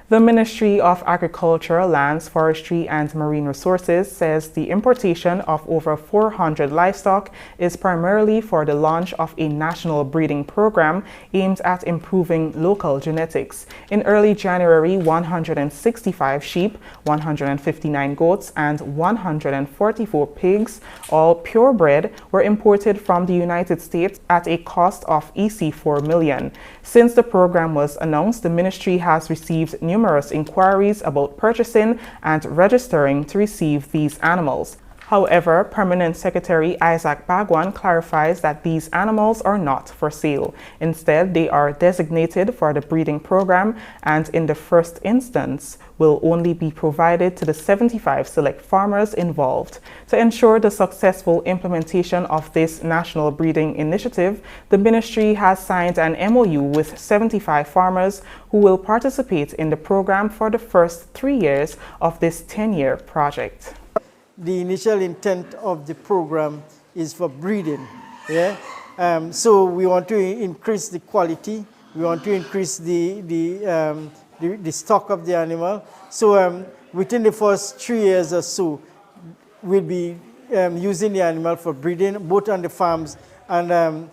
The Ministry of Agriculture, Lands, Forestry and Marine Resources says the importation of over 400 livestock is primarily for the launch of a national breeding program aimed at improving local genetics. In early January, 165 sheep, 159 goats and 144 pigs, all purebred, were imported from the United States at a cost of EC 4 million. Since the program was announced, the ministry has received numerous inquiries about purchasing and registering to receive these animals. However, Permanent Secretary Isaac Bagwan clarifies that these animals are not for sale. Instead, they are designated for the breeding program and in the first instance will only be provided to the 75 select farmers involved. To ensure the successful implementation of this national breeding initiative, the ministry has signed an MOU with 75 farmers who will participate in the program for the first 3 years of this 10-year project. The initial intent of the program is for breeding. Yeah? So we want to increase the quality, we want to increase the stock of the animal. So within the first 3 years or so, we'll be using the animal for breeding, both on the farms and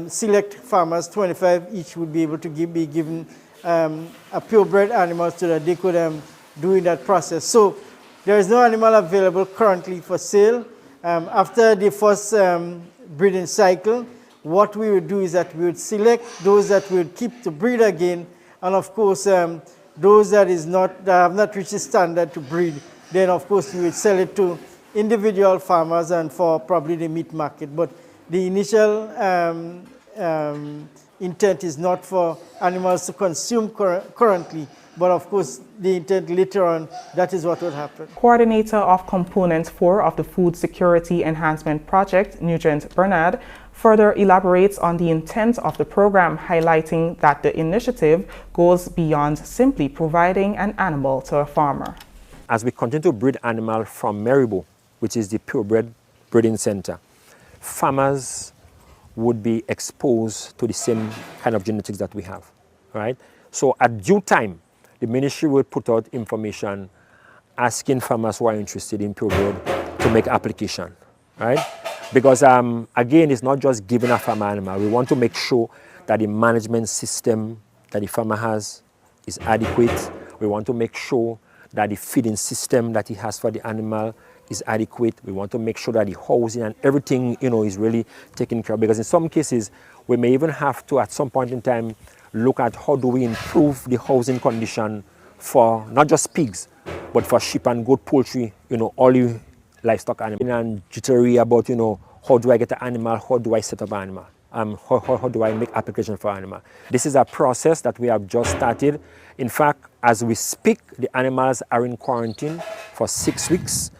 select farmers, 25 each, would be able to be given a purebred animal so that they could do in that process. So there is no animal available currently for sale. After the first breeding cycle, what we would do is that we would select those that we would keep to breed again, and of course those that have not reached the standard to breed, then of course we would sell it to individual farmers and for probably the meat market. But the initial intent is not for animals to consume currently, but of course, the intent later on, that is what would happen. Coordinator of Component 4 of the Food Security Enhancement Project, Nugent Bernard, further elaborates on the intent of the program, highlighting that the initiative goes beyond simply providing an animal to a farmer. As we continue to breed animals from Maribo, which is the purebred breeding center, farmers would be exposed to the same kind of genetics that we have, right? So at due time, the ministry will put out information asking farmers who are interested in purebred to make application, right? Because again, it's not just giving a farmer animal. We want to make sure that the management system that the farmer has is adequate. We want to make sure that the feeding system that he has for the animal is adequate. We want to make sure that the housing and everything, is really taken care of. Because in some cases, we may even have to, at some point in time, look at how do we improve the housing condition for not just pigs, but for sheep and goat, poultry, all the livestock animals. And jittery about, how do I get an animal, how do I set up an animal, how do I make application for an animal. This is a process that we have just started. In fact, as we speak, the animals are in quarantine for 6 weeks.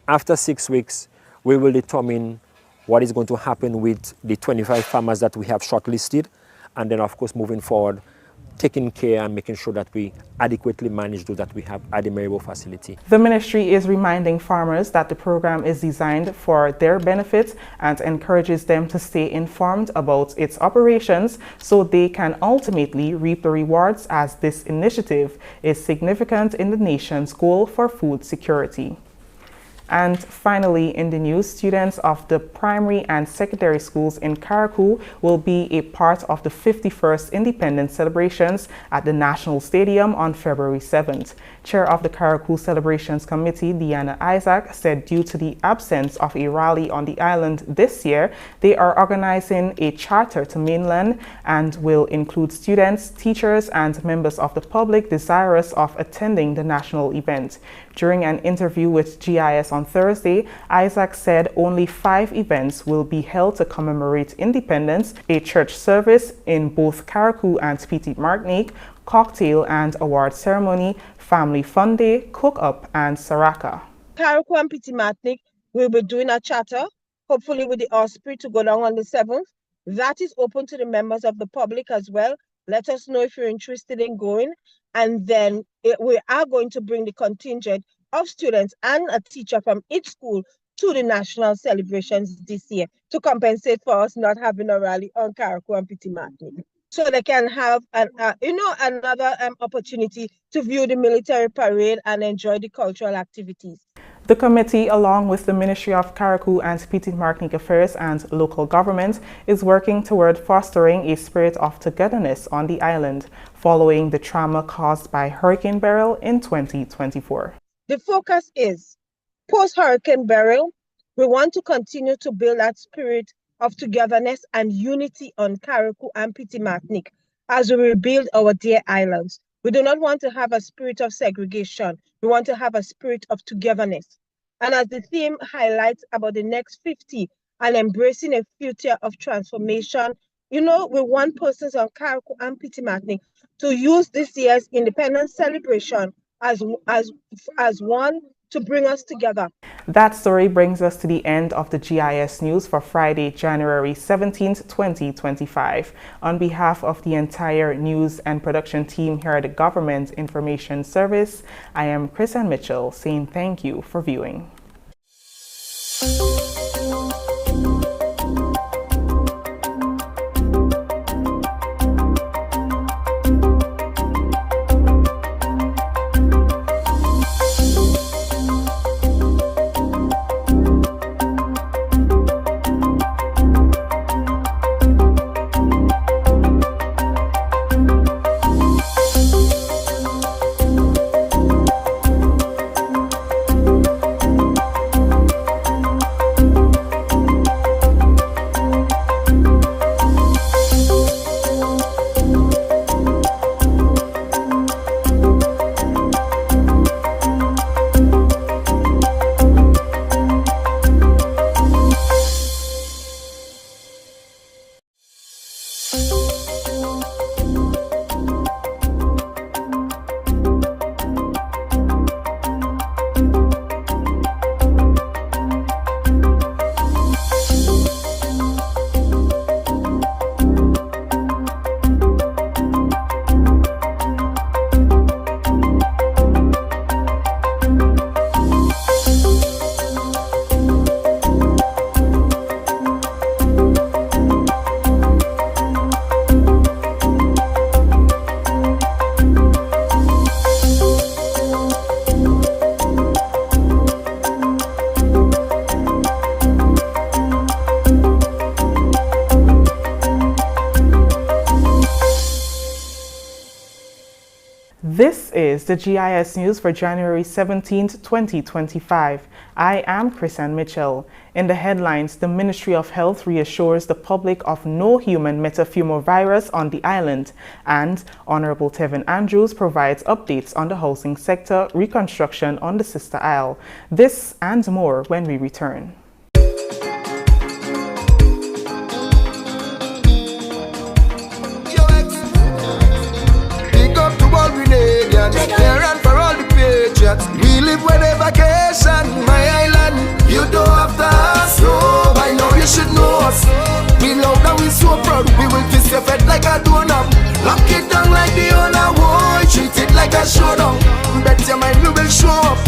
After 6 weeks, we will determine what is going to happen with the 25 farmers that we have shortlisted. And then, of course, moving forward, taking care and making sure that we adequately manage those that we have at the Maribo facility. The ministry is reminding farmers that the program is designed for their benefit and encourages them to stay informed about its operations so they can ultimately reap the rewards, as this initiative is significant in the nation's goal for food security. And finally, in the news, students of the primary and secondary schools in Karakou will be a part of the 51st Independence celebrations at the National Stadium on February 7th. Chair of the Karakou Celebrations Committee, Deanna Isaac, said due to the absence of a rally on the island this year, they are organizing a charter to mainland and will include students, teachers, and members of the public desirous of attending the national event. During an interview with GIS on Thursday, Isaac said only 5 events will be held to commemorate independence: a church service in both Karakou and Petit Martinique, cocktail and award ceremony, family fun day, cook-up, and Saraka. Karakou and Petit Martinique will be doing a charter, hopefully with the Osprey, to go down on the 7th. That is open to the members of the public as well. Let us know if you're interested in going. And then we are going to bring the contingent of students and a teacher from each school to the national celebrations this year to compensate for us not having a rally on Carriacou and Petit Martinique. So they can have another opportunity to view the military parade and enjoy the cultural activities. The committee, along with the Ministry of Carriacou and Petit Martinique Affairs and local government, is working toward fostering a spirit of togetherness on the island following the trauma caused by Hurricane Beryl in 2024. The focus is post-Hurricane Beryl. We want to continue to build that spirit of togetherness and unity on Carriacou and Petit Martinique as we rebuild our dear islands. We do not want to have a spirit of segregation. We want to have a spirit of togetherness. And as the theme highlights about the next 50 and embracing a future of transformation, we want persons on Carriacou and Petit Martinique to use this year's independence celebration as one to bring us together. That story brings us to the end of the GIS News for Friday, January 17th, 2025. On behalf of the entire news and production team here at the Government Information Service, I am Chrisanne Mitchell saying thank you for viewing. This is the GIS News for January 17th, 2025. I am Chrisanne Mitchell. In the headlines, the Ministry of Health reassures the public of no human metapneumovirus on the island, and Honorable Tevin Andrews provides updates on the housing sector reconstruction on the Sister Isle. This and more when we return. There and for all the patriots, we live with a vacation, my island. You don't have to ask, no, by now you should know us. We love that we so proud, we will twist your fed like a donut. Lock it down like the owner, boy, treat it like a showdown. Bet your mind we will show up,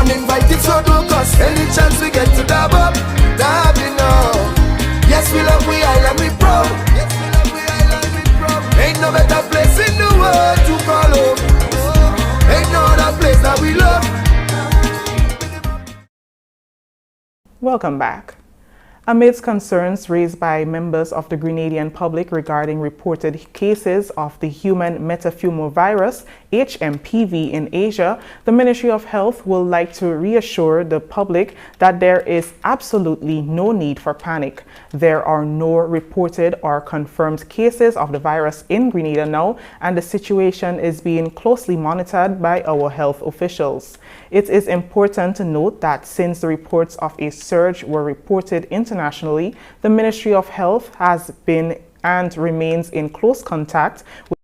uninvited so don't cost. Any chance we get to dab up, dab it now. Yes, we love we island, we proud. Yes, we love we island, we proud. Ain't no better place in the world to call home. Ain't no other place that we love. Welcome back. Amidst concerns raised by members of the Grenadian public regarding reported cases of the human metapneumovirus, HMPV, in Asia, the Ministry of Health would like to reassure the public that there is absolutely no need for panic. There are no reported or confirmed cases of the virus in Grenada now, and the situation is being closely monitored by our health officials. It is important to note that since the reports of a surge were reported internationally, the Ministry of Health has been and remains in close contact with